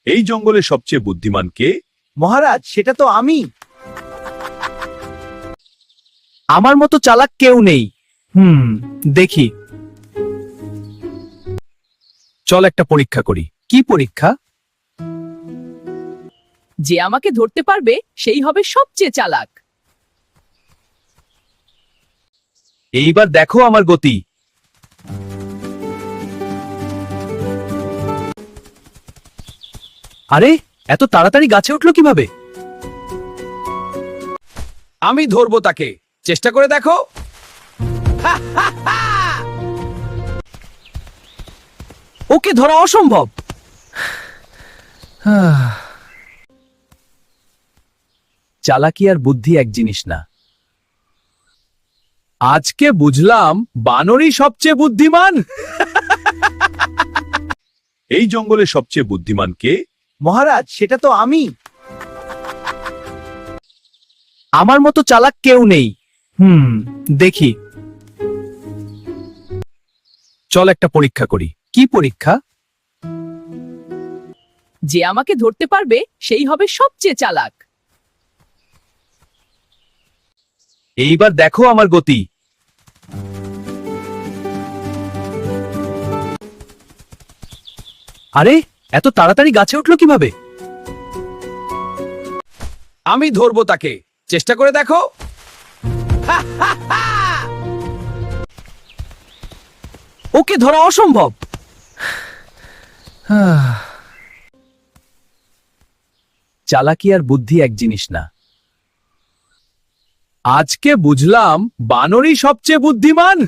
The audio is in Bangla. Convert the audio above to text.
এই জঙ্গলে সবচেয়ে বুদ্ধিমান কে? মহারাজ, সেটা তো আমি। আমার মতো চালাক কেউ নেই। দেখি। চল একটা পরীক্ষা করি। কি পরীক্ষা? যে আমাকে ধরতে পারবে সেই হবে সবচেয়ে চালাক। এইবার দেখো আমার গতি। আরে, এত তাড়াতাড়ি গাছে উঠলো কিভাবে? আমি ধরবো তাকে, চেষ্টা করে দেখো। ওকে ধরা অসম্ভব। চালাকি আর বুদ্ধি এক জিনিস না। আজকে বুঝলাম বানরই সবচেয়ে বুদ্ধিমান। এই জঙ্গলে সবচেয়ে বুদ্ধিমান কে? মহারাজ, সেটা তো আমি। আমার মতো চালাক কেউ নেই। দেখি। চল একটা পরীক্ষা করি। কি পরীক্ষা? যে আমাকে ধরতে পারবে সেই হবে সবচেয়ে চালাক। এইবার দেখো আমার গতি। আরে, এত তাড়াতাড়ি গাছে উঠলো কিভাবে? আমি ধরবো তাকে, চেষ্টা করে দেখো। ওকে ধরা অসম্ভব। চালাকি আর বুদ্ধি এক জিনিস না। আজকে বুঝলাম বানরই সবচেয়ে বুদ্ধিমান।